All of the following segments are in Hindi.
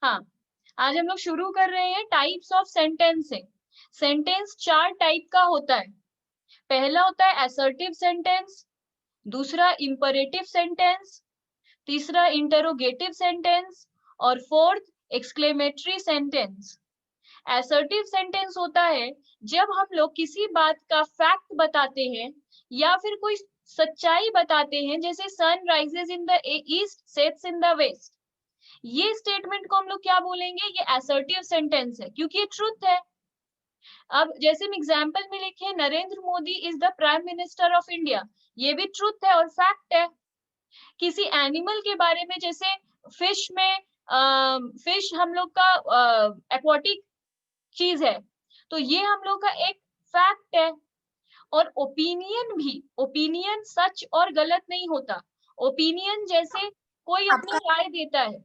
हाँ, आज हम लोग शुरू कर रहे हैं टाइप्स ऑफ सेंटेंस से। सेंटेंस 4 टाइप का होता है। पहला होता है असर्टिव सेंटेंस, दूसरा इंपरेटिव सेंटेंस, तीसरा इंटरोगेटिव सेंटेंस और fourth exclamatory sentence. Assertive sentence होता है जब हम लोग किसी बात का फैक्ट बताते हैं या फिर कोई सच्चाई बताते हैं, जैसे sun rises in the east sets in the west. ये स्टेटमेंट को हम लोग क्या बोलेंगे? ये असर्टिव सेंटेंस है, क्योंकि ये ट्रुथ है। अब जैसे हम एग्जांपल में लिखे Narendra Modi is the prime minister of India, ये भी ट्रुथ है और फैक्ट है। किसी एनिमल के बारे में, जैसे फिश में फिश हम लोग का एक्वाटिक चीज है, तो ये हम लोग का एक फैक्ट है। और ओपिनियन भी, ओपिनियन सच और गलत नहीं होता। ओपिनियन जैसे कोई अपनी आपका राय देता है,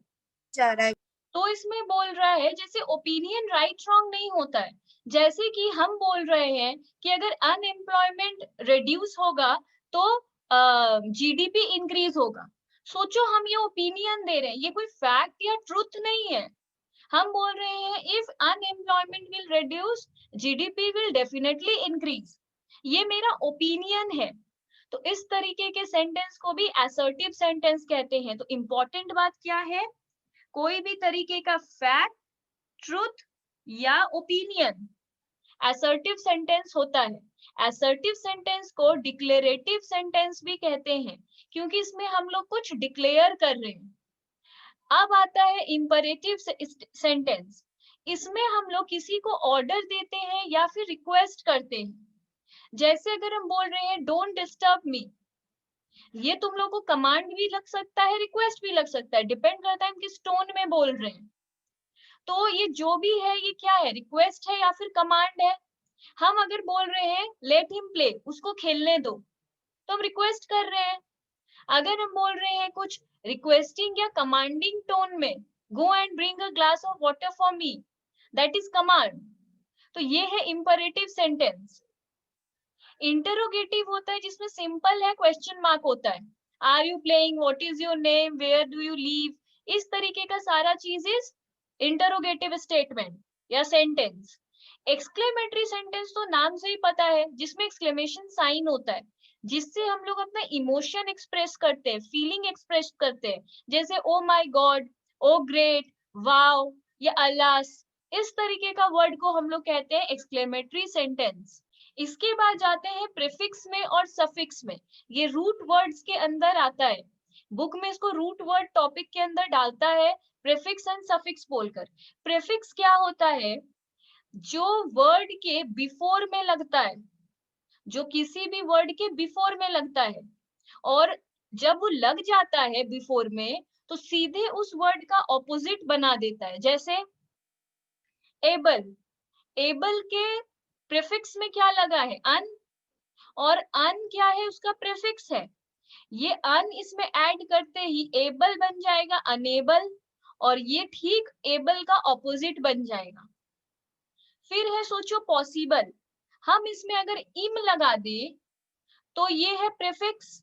जा रहा है। तो इसमें बोल रहा है जैसे ओपिनियन राइट रॉन्ग नहीं होता है। जैसे कि हम बोल रहे हैं कि अगर अनएम्प्लॉयमेंट रिड्यूस होगा तो जीडीपी इंक्रीज होगा। सोचो, हम ये ओपिनियन दे रहे हैं, ये कोई फैक्ट या ट्रुथ नहीं है। हम बोल रहे हैं if unemployment will reduce, GDP will definitely increase. ये मेरा ओपिनियन है। तो इस तरीके के सेंटेंस को भी असर्टिव सेंटेंस कहते हैं। तो इंपॉर्टेंट बात क्या है? कोई भी तरीके का फैक्ट, ट्रुथ या ओपिनियन असर्टिव सेंटेंस होता है। असर्टिव सेंटेंस को डिक्लेरेटिव सेंटेंस भी कहते हैं, क्योंकि इसमें हम लोग कुछ डिक्लेयर कर रहे हैं। अब आता है इंपरेटिव सेंटेंस। इसमें हम लोग किसी को ऑर्डर देते हैं या फिर रिक्वेस्ट करते हैं। जैसे अगर हम बोल रहे हैं डोंट डिस्टर्ब मी, ये तुम लोग को कमांड भी लग सकता है, रिक्वेस्ट भी लग सकता है, डिपेंड करता है हम किस टोन में बोल रहे हैं। तो ये जो भी है, ये क्या है? रिक्वेस्ट है या फिर कमांड है? हम अगर बोल रहे हैं लेट हिम प्ले, उसको खेलने दो, तो हम रिक्वेस्ट कर रहे हैं। अगर हम बोल रहे हैं कुछ रिक्वेस्टिंग या कमांडिंग टोन में, go and bring a glass of water for me, that is command. तो ये है इंपरेटिव सेंटेंस। इंटरोगेटिव होता है जिसमें सिंपल है, क्वेश्चन मार्क होता है। Are you playing, what is your name, where do you live, इस तरीके का सारा चीज इज इंटरोगेटिव स्टेटमेंट या सेंटेंस। एक्सक्लेमेटरी सेंटेंस तो नाम से ही पता है, जिसमें एक्सक्लेमेशन साइन होता है, जिससे हम लोग अपना इमोशन एक्सप्रेस करते हैं, फीलिंग एक्सप्रेस करते हैं। जैसे oh my God, oh great, wow या अलास, इस तरीके का वर्ड को हम लोग कहते हैं एक्सक्लेमेटरी सेंटेंस। इसके बाद जाते हैं प्रीफिक्स में और सफिक्स में। ये रूट वर्ड्स के अंदर आता है। बुक में इसको रूट वर्ड टॉपिक के अंदर डालता है, प्रीफिक्स एंड सफिक्स बोलकर। प्रीफिक्स क्या होता है? जो वर्ड के बिफोर में लगता है, जो किसी भी वर्ड के बिफोर में लगता है, और जब वो लग जाता है बिफोर में, तो सीधे उस वर्ड का ऑपोजिट बना देता है। जैसे एबल, एबल के प्रीफिक्स में क्या लगा है? अन, और अन क्या है? उसका प्रीफिक्स है। ये अन इसमें ऐड करते ही एबल बन जाएगा अनेबल, और ये ठीक एबल का ऑपोजिट बन जाएगा। फिर है, सोचो पॉसिबल, हम इसमें अगर इम लगा दे तो ये है प्रीफिक्स,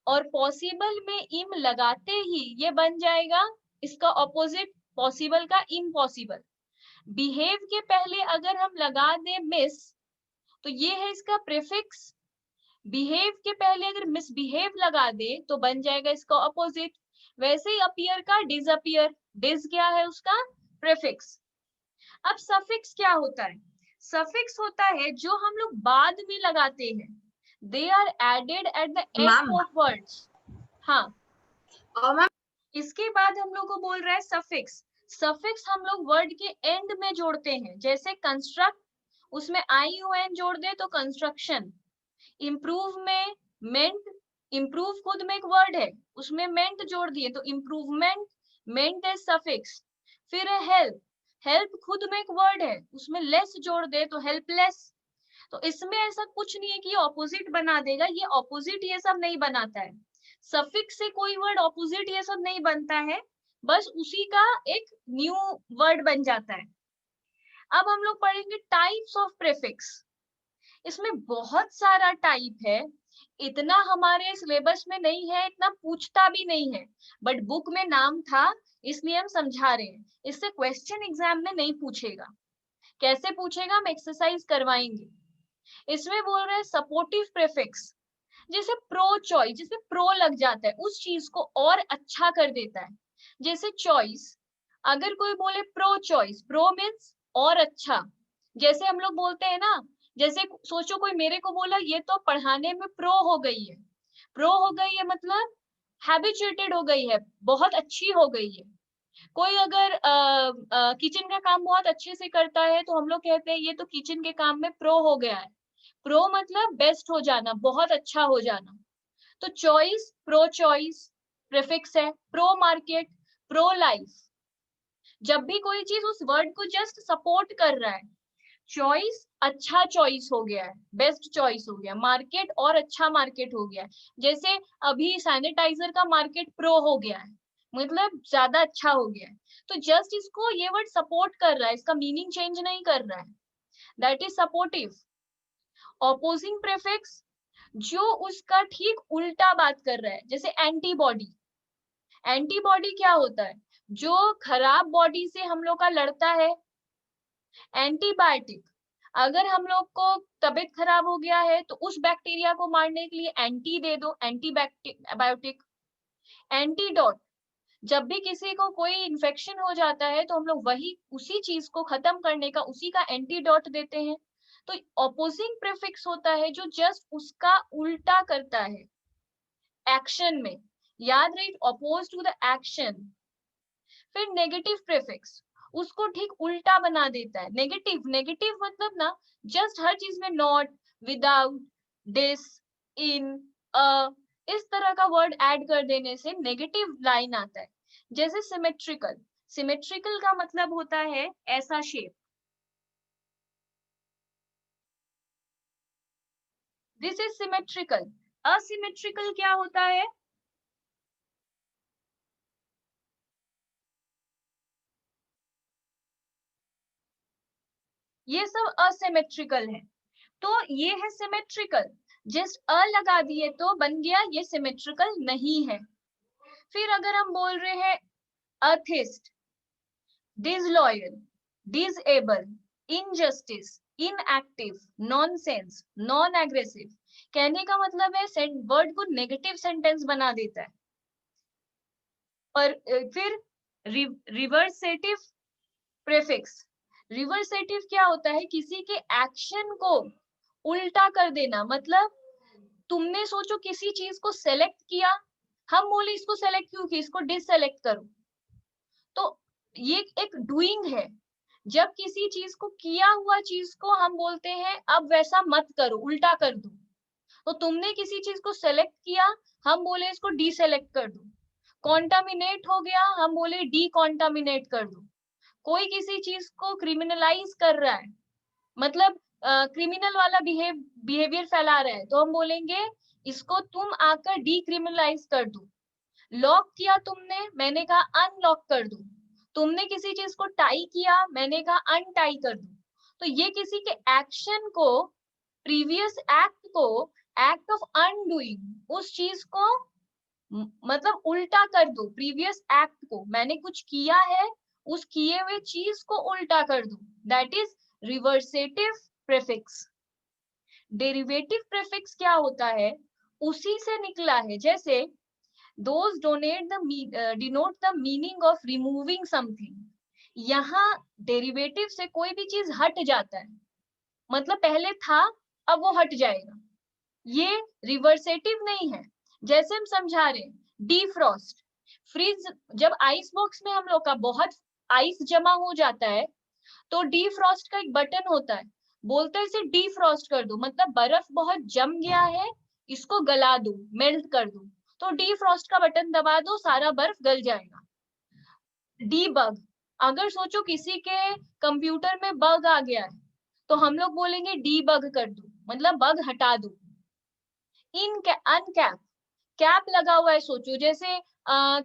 और पॉसिबल में इम लगाते ही ये बन जाएगा इसका ऑपोजिट, पॉसिबल का इम्पॉसिबल। बिहेव के पहले अगर हम लगा दे मिस, तो ये है इसका प्रीफिक्स। बिहेव के पहले अगर मिसबिहेव लगा दे तो बन जाएगा इसका ऑपोजिट। वैसे ही अपीयर का डिसअपीयर, डिस क्या है? उसका प्रीफिक्स। अब सफिक्स क्या होता है? सफिक्स होता है जो हम लोग बाद में लगाते हैं, they are added at the end ma'am of words. हाँ, और मैम इसके बाद हम लोग को बोल रहा है सफिक्स। सफिक्स हम लोग वर्ड के एंड में जोड़ते हैं, जैसे कंस्ट्रक्ट, उसमें आई यू एन जोड़ दे तो कंस्ट्रक्शन। इम्प्रूव में मेंट, इम्प्रूव खुद में एक वर्ड है, उसमें मेंट जोड़ दिए तो इम्प्रूवमेंट, मेंट इज सफिक्स। फिर है हेल्प, हेल्प खुद में एक वर्ड है, उसमें लेस जोड़ दे तो हेल्पलेस। तो इसमें ऐसा कुछ नहीं है कि ऑपोजिट बना देगा, ये ऑपोजिट ये सब नहीं बनाता है। सफिक्स से कोई वर्ड ऑपोजिट ये सब नहीं बनता है, बस उसी का एक न्यू वर्ड बन जाता है। अब हम लोग पढ़ेंगे टाइप्स ऑफ प्रीफिक्स। इसमें बहुत सारा टाइप है, इतना हमारे सिलेबस में नहीं है, इतना पूछता भी नहीं है, बट बुक में नाम था, इसलिए हम समझा रहे हैं। इससे क्वेश्चन एग्जाम में नहीं पूछेगा। कैसे पूछेगा, हम एक्सरसाइज करवाएंगे। इसमें बोल रहे हैं सपोर्टिव प्रीफिक्स, जैसे प्रो चॉइस, जिसमें प्रो लग जाता है उस चीज को और अच्छा कर देता है। जैसे चॉइस, अगर कोई बोले प्रो चॉइस, प्रो मीन्स और अच्छा। जैसे हम लोग बोलते हैं ना, जैसे सोचो कोई मेरे को बोला ये तो पढ़ाने में प्रो हो गई है। प्रो हो गई है मतलब हैबिचुएटेड हो गई है, बहुत अच्छी हो गई है। कोई अगर किचन का काम बहुत अच्छे से करता है तो हम लोग कहते हैं ये तो किचन के काम में प्रो हो गया है। प्रो मतलब बेस्ट हो जाना, बहुत अच्छा हो जाना। तो चॉइस, प्रो चॉइस प्रीफिक्स है। प्रो मार्केट, प्रो लाइफ, जब भी कोई चीज उस वर्ड को जस्ट सपोर्ट कर रहा है। चॉइस अच्छा चॉइस हो गया है, बेस्ट चॉइस हो गया। मार्केट और अच्छा मार्केट हो गया है। जैसे अभी सैनिटाइजर का मार्केट प्रो हो गया है, मतलब ज्यादा अच्छा हो गया है। तो जस्ट इसको ये वर्ड सपोर्ट कर रहा है, इसका मीनिंग चेंज नहीं कर रहा है। That is supportive. Opposing prefix, जो उसका ठीक उल्टा बात कर रहा है। जैसे एंटीबॉडी, एंटीबॉडी क्या होता है, जो खराब बॉडी से हम लोग का लड़ता है। एंटीबायोटिक, अगर हम लोग को तबीयत खराब हो गया है तो उस बैक्टीरिया को मारने के लिए एंटी दे दो, एंटीबायोटिक। एंटीडोट, जब भी किसी को कोई इन्फेक्शन हो जाता है तो हम लोग वही उसी चीज को खत्म करने का, उसी का एंटीडोट देते हैं। तो ऑपोजिंग प्रीफिक्स होता है जो जस्ट उसका उल्टा करता है एक्शन में। याद रहे, अपोज टू द एक्शन। फिर नेगेटिव प्रीफिक्स, उसको ठीक उल्टा बना देता है। नेगेटिव, नेगेटिव मतलब ना जस्ट हर चीज में नॉट, विदाउट, दिस, इन, इस तरह का वर्ड ऐड कर देने से नेगेटिव लाइन आता है। जैसे सिमेट्रिकल, सिमेट्रिकल का मतलब होता है ऐसा shape. This is symmetrical. Asymmetrical क्या होता है, ये सब असिमेट्रिकल है। तो ये है सिमेट्रिकल, जस्ट अ लगा दिए तो बन गया, ये सिमेट्रिकल नहीं है। फिर अगर हम बोल रहे हैं atheist, disloyal, disable, injustice, inactive, nonsense, non aggressive, कहने का मतलब है वर्ड को नेगेटिव सेंटेंस बना देता है। और फिर रिवर्सेटिव प्रीफिक्स, रिवर्सेटिव क्या होता है, किसी के एक्शन को उल्टा कर देना। मतलब तुमने सोचो किसी चीज को सेलेक्ट किया, हम बोले इसको सेलेक्ट क्यों की, इसको डिससेलेक्ट करो। तो ये एक डूइंग है। जब किसी चीज को, किया हुआ चीज को हम बोलते हैं अब वैसा मत करो, उल्टा कर दो। तो तुमने किसी चीज को सेलेक्ट किया, हम बोले इसको डीसेलेक्ट कर दो। कॉन्टामिनेट हो गया, हम बोले डी कॉन्टामिनेट कर दो। कोई किसी चीज को क्रिमिनलाइज कर रहा है, मतलब क्रिमिनल वाला बिहेवियर फैला रहा है, तो हम बोलेंगे इसको तुम आकर डीक्रिमिनलाइज कर दो। लॉक किया तुमने, मैंने कहा अनलॉक कर दो। तुमने किसी चीज को टाई किया, मैंने कहा अनटाई कर दो। तो ये किसी के एक्शन को, प्रीवियस एक्ट को, एक्ट ऑफ अनडूइंग, उस चीज को मतलब उल्टा कर दो। प्रीवियस एक्ट को, मैंने कुछ किया है, उस किए हुए चीज को उल्टा कर दो। That is reversative prefix. Derivative prefix क्या होता है, उसी से निकला है। जैसे those denote the meaning of removing something, यहाँ डेरिवेटिव से कोई भी चीज हट जाता है, मतलब पहले था अब वो हट जाएगा। ये रिवर्सेटिव नहीं है। जैसे हम समझा रहे डीफ्रॉस्ट, फ्रीज, जब आइस बॉक्स में हम लोग का बहुत आइस जमा हो जाता है तो डीफ्रॉस्ट का एक बटन होता है, बोलते हैं इसे डीफ्रॉस्ट कर दो, मतलब बर्फ बहुत जम गया है, इसको गला दो, मेल्ट कर दो। तो डीफ्रॉस्ट का बटन दबा दो, सारा बर्फ गल जाएगा। डीबग, अगर सोचो किसी के कंप्यूटर में बग आ गया है तो हम लोग बोलेंगे डीबग कर दो, मतलब बग हटा दो। अनकैप, कैप लगा हुआ है, सोचो जैसे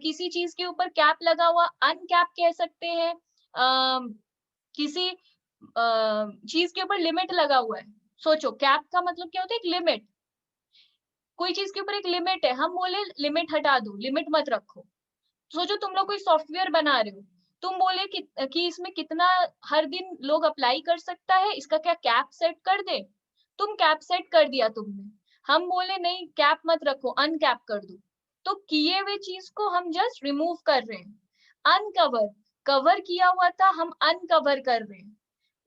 किसी चीज के ऊपर कैप लगा हुआ, अनकैप कह सकते हैं। किसी चीज के ऊपर लिमिट लगा हुआ है, सोचो कैप का मतलब क्या होता है, एक लिमिट। कोई चीज के ऊपर एक लिमिट है, हम बोले लिमिट हटा दो, लिमिट मत रखो। सोचो तुम लोग कोई सॉफ्टवेयर बना रहे हो, तुम बोले कि इसमें कितना हर दिन लोग अप्लाई कर सकता है, इसका क्या कैप सेट कर दे, तुम कैप सेट कर दिया तुमने, हम बोले नहीं कैप मत रखो, अनकैप कर दो, तो किए हुए चीज को हम जस्ट रिमूव कर रहे हैं। अनकवर, कवर किया हुआ था हम अनकवर कर रहे हैं,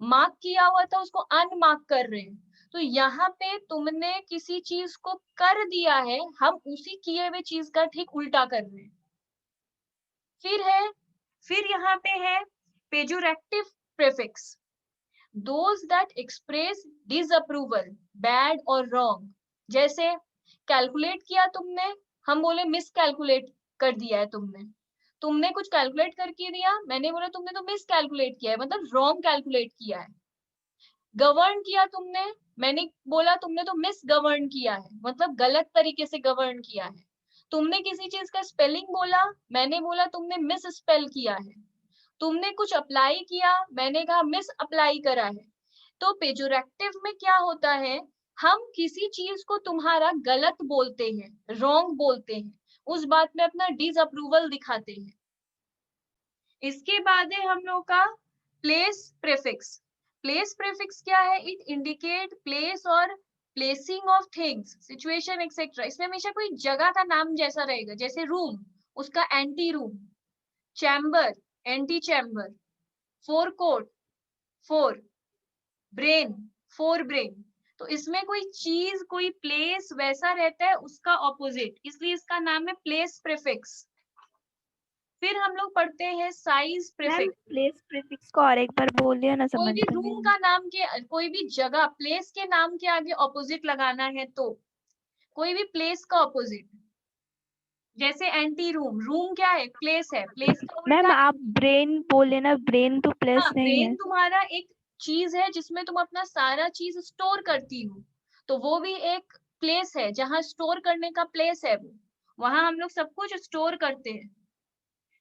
मार्क किया हुआ था उसको अनमार्क कर रहे हैं। तो यहाँ पे तुमने किसी चीज को कर दिया है, हम उसी किए हुए चीज का ठीक उल्टा कर रहे हैं। फिर यहाँ पे है pejorative prefix, those that express disapproval, bad और रॉन्ग। जैसे कैलकुलेट किया तुमने, हम बोले मिस कैलकुलेट कर दिया है तुमने, तुमने कुछ कैलकुलेट करके दिया, मैंने बोला तुमने तो मिस कैलकुलेट किया है, मतलब रॉन्ग कैलकुलेट किया है। गवर्न किया तुमने, मैंने बोला तुमने तो मिस गवर्न किया है, मतलब गलत तरीके से गवर्न किया है। तुमने किसी चीज का स्पेलिंग बोला, मैंने बोला तुमने मिस स्पेल किया है। तुमने कुछ अप्लाई किया, मैंने कहा मिस अप्लाई करा है। तो पेजोरेटिव में क्या होता है, हम किसी चीज को तुम्हारा गलत बोलते हैं, रॉन्ग बोलते हैं, उस बात में अपना डिसअप्रूवल दिखाते हैं। इसके बाद है हम लोग का प्लेस प्रीफिक्स। प्लेस प्रीफिक्स क्या है, इट इंडिकेट प्लेस और placing of things, situation etcetera. इसमें हमेशा कोई जगह का नाम जैसा रहेगा, जैसे रूम उसका ante room, chamber ante chamber, fore court fore, brain fore brain. तो इसमें कोई चीज कोई प्लेस वैसा रहता है उसका ऑपोजिट, इसलिए इसका नाम है प्लेस प्रीफिक्स। फिर हम लोग पढ़ते हैं size ma'am prefix. Place prefix को और एक बार बोलिए ना, कोई समझ भी में रूम नहीं का नाम के, कोई भी जगह प्लेस के नाम के आगे ऑपोजिट लगाना है, तो कोई भी प्लेस का ऑपोजिट, जैसे एंटी रूम, रूम क्या है, प्लेस है, प्लेस का मैम उल्टा। आप ब्रेन बोले ना, ब्रेन तो प्लेस हाँ, नहीं ब्रेन है। तुम्हारा एक चीज है जिसमें तुम अपना सारा चीज स्टोर करती हो, तो वो भी एक प्लेस है, जहाँ स्टोर करने का प्लेस है वो, वहां हम लोग सब कुछ स्टोर करते हैं।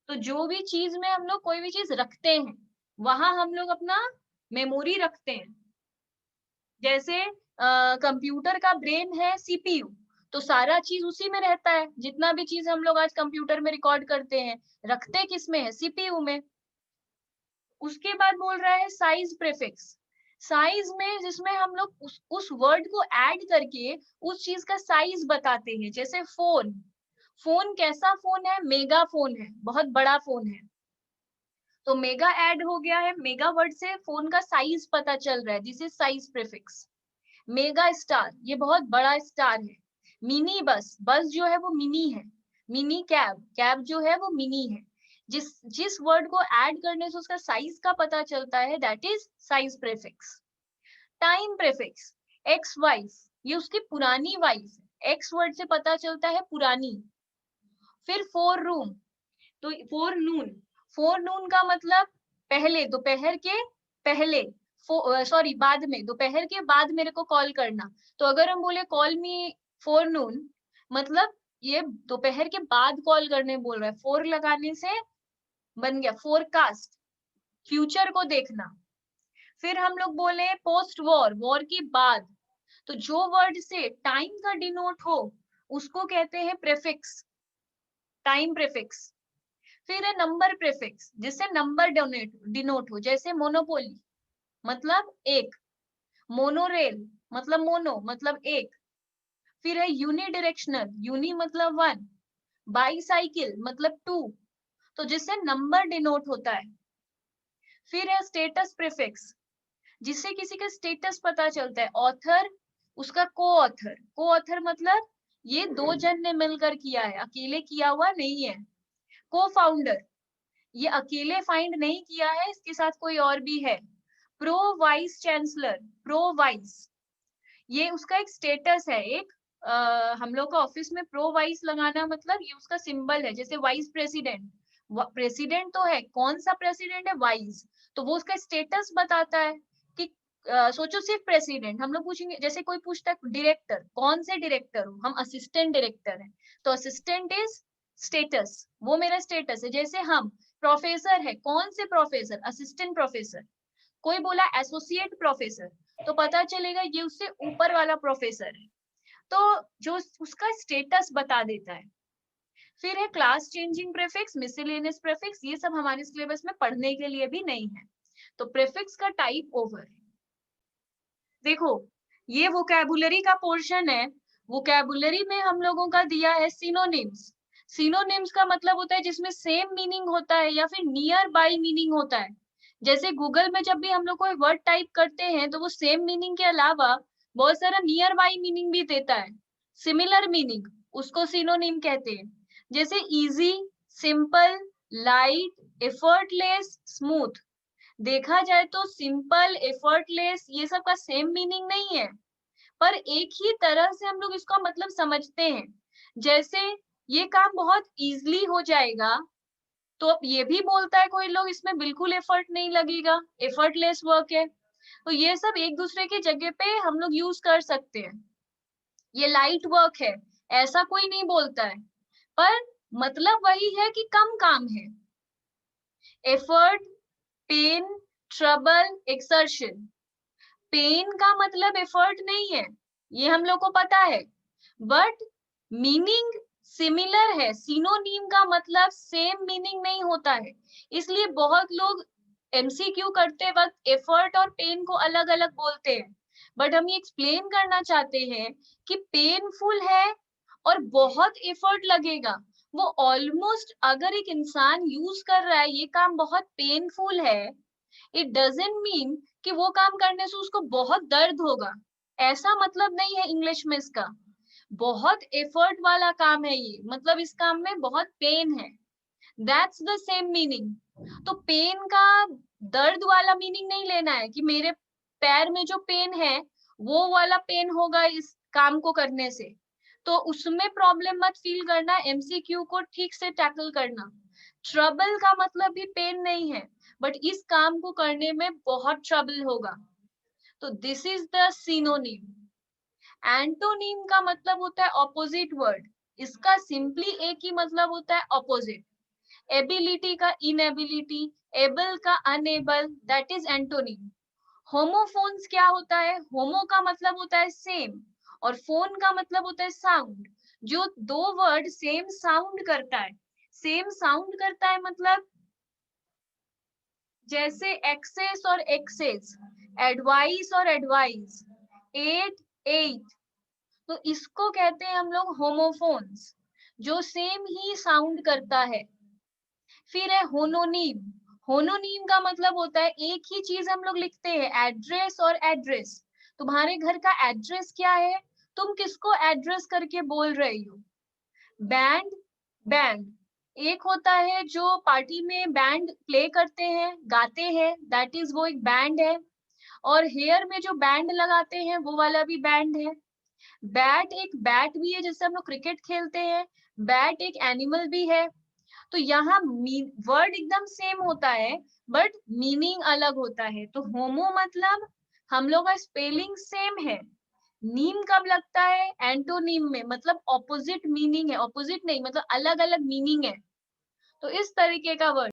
तो जो भी चीज में हम लोग कोई भी चीज रखते हैं, वहां हम लोग अपना मेमोरी रखते हैं। जैसे कंप्यूटर का ब्रेन है सीपीयू, तो सारा चीज उसी में रहता है, जितना भी चीज हम लोग आज कंप्यूटर में रिकॉर्ड करते हैं, रखते किस में है, सीपीयू में। उसके बाद बोल रहा है साइज प्रीफिक्स, साइज में जिसमें हम लोग उस वर्ड को ऐड करके उस चीज का साइज बताते हैं। जैसे फोन, फोन कैसा फोन है, मेगा फोन है, बहुत बड़ा फोन है, तो मेगा ऐड हो गया है, मेगा वर्ड से फोन का साइज पता चल रहा है, this is size prefix. Mega star, ये बहुत बड़ा स्टार है। मिनी बस, बस जो है वो मिनी है। मिनी कैब, कैब जो है वो मिनी है। जिस जिस वर्ड को ऐड करने से उसका साइज का पता चलता है, that is size prefix. Time prefix, ex wife, ये उसकी पुरानी वाइफ, एक्स वर्ड से पता चलता है पुरानी। फिर फोर रूम, तो फोर नून, फोर नून का मतलब पहले, दोपहर के पहले, सॉरी बाद में, दोपहर के बाद मेरे को कॉल करना। तो अगर हम बोले कॉल मी फोर नून, मतलब ये दोपहर के बाद कॉल करने बोल रहा है, फोर लगाने से बन गया फोरकास्ट, फ्यूचर को देखना। फिर हम लोग बोले पोस्ट वॉर, वॉर के बाद, तो जो वर्ड से टाइम का डिनोट हो उसको कहते हैं प्रीफिक्स, टाइम प्रीफिक्स। फिर है नंबर प्रीफिक्स, जिससे नंबर डिनोट हो, जैसे मोनोपोली मतलब एक, मोनोरेल मतलब मोनो मतलब एक। फिर है यूनिडायरेक्शनल, यूनि मतलब वन, बाईसाइकिल मतलब टू, तो जिससे नंबर डिनोट होता है। फिर है स्टेटस प्रीफिक्स, जिससे किसी का स्टेटस पता चलता है, ऑथर उसका को ऑथर, को ऑथर मतलब ये दो जन ने मिलकर किया है, अकेले किया हुआ नहीं है। को फाउंडर, ये अकेले फाइंड नहीं किया है, इसके साथ कोई और भी है। Pro vice chancellor, pro vice, ये उसका एक स्टेटस है, एक हम लोग का ऑफिस में प्रो वाइस लगाना मतलब ये उसका सिंबल है। जैसे वाइस प्रेसिडेंट, प्रेसिडेंट तो है, कौन सा प्रेसिडेंट है, वाइस, तो वो उसका स्टेटस बताता है कि सोचो सिर्फ प्रेसिडेंट, हम लोग पूछेंगे, जैसे कोई पूछता है डायरेक्टर, कौन से डायरेक्टर हो, हम असिस्टेंट डायरेक्टर हैं, तो असिस्टेंट इज स्टेटस, वो मेरा स्टेटस है। जैसे हम प्रोफेसर है, कौन से प्रोफेसर, असिस्टेंट प्रोफेसर। कोई बोला एसोसिएट प्रोफेसर, तो पता चलेगा ये उससे ऊपर वाला प्रोफेसर है, तो जो उसका स्टेटस बता देता है। फिर है class changing prefix, miscellaneous prefix, ये सब हमारे सिलेबस में पढ़ने के लिए भी नहीं है। तो प्रीफिक्स का टाइप ओवर। देखो ये वोकैबुलरी का पोर्शन है। वोकैबुलरी में हम लोगों का दिया है सिनोनिम्स। सिनोनिम्स का मतलब होता है जिसमें सेम मीनिंग होता है या फिर नियर बाय मीनिंग होता है। जैसे गूगल में जब भी हम लोग कोई वर्ड टाइप करते हैं तो वो सेम मीनिंग के अलावा बहुत सारा नियर बाय मीनिंग भी देता है, सिमिलर मीनिंग, उसको सिनोनिम कहते हैं। जैसे easy, simple, light, effortless, smooth. देखा जाए तो सिंपल, एफर्टलेस ये सब का सेम मीनिंग नहीं है, पर एक ही तरह से हम लोग इसका मतलब समझते हैं। जैसे ये काम बहुत इजीली हो जाएगा, तो अब ये भी बोलता है कोई लोग इसमें बिल्कुल एफर्ट नहीं लगेगा, एफर्टलेस वर्क है। तो ये सब एक दूसरे की जगह पे हम लोग यूज कर सकते हैं। ये लाइट वर्क है ऐसा कोई नहीं बोलता है, पर मतलब वही है कि कम काम है। Effort, pain, trouble, exertion. Pain का मतलब एफर्ट नहीं है, ये हम लोग को पता है, बट मीनिंग सिमिलर है। सिनोनिम का मतलब सेम मीनिंग नहीं होता है, इसलिए बहुत लोग एमसीक्यू करते वक्त एफर्ट और पेन को अलग अलग बोलते हैं। बट हम ये एक्सप्लेन करना चाहते हैं कि पेनफुल है और बहुत एफर्ट लगेगा। वो ऑलमोस्ट अगर एक इंसान यूज कर रहा है ये काम बहुत पेनफुल है, इट डजंट मीन कि वो काम करने से उसको बहुत दर्द होगा, ऐसा मतलब नहीं है इंग्लिश में इसका। बहुत एफर्ट वाला काम है ये, मतलब इस काम में बहुत पेन है, दैट्स द सेम मीनिंग। तो पेन का दर्द वाला मीनिंग नहीं लेना है कि मेरे पैर में जो पेन है वो वाला पेन होगा इस काम को करने से, तो उसमें प्रॉब्लम मत फील करना, एमसीक्यू को ठीक से टैकल करना। ट्रबल का मतलब भी पेन नहीं है, बट इस काम को करने में बहुत ट्रबल होगा, तो this is the synonym. Antonym का मतलब होता है ऑपोजिट वर्ड, इसका सिंपली एक ही मतलब होता है ऑपोजिट। एबिलिटी का इनएबिलिटी, एबल का unable, that is antonym. Homophones क्या होता है? होमो का मतलब होता है सेम और फोन का मतलब होता है साउंड। जो दो वर्ड सेम साउंड करता है, सेम साउंड करता है मतलब जैसे एक्सेस और एक्सेस, एडवाइस और एडवाइस, एट, एट, तो इसको कहते हैं हम लोग होमोफोन्स, जो सेम ही साउंड करता है। फिर है होनोनीम। होनोनीम का मतलब होता है एक ही चीज हम लोग लिखते हैं, एड्रेस और एड्रेस। तुम्हारे घर का एड्रेस क्या है, तुम किसको एड्रेस करके बोल रही हो? Band, band. एक होता है जो पार्टी में बैंड प्ले करते हैं, गाते हैं, दैट इज वो एक बैंड है। और हेयर में जो बैंड लगाते हैं वो वाला भी बैंड है। बैट एक बैट भी है, जैसे हम लोग क्रिकेट खेलते हैं, बैट एक एनिमल भी है। तो यहाँ वर्ड एकदम सेम होता है बट मीनिंग अलग होता है। तो होमो मतलब हम लोग का स्पेलिंग सेम है, नीम कब लगता है? एंटोनीम में, मतलब ऑपोजिट मीनिंग है, ऑपोजिट नहीं मतलब अलग अलग मीनिंग है। तो इस तरीके का वर्ड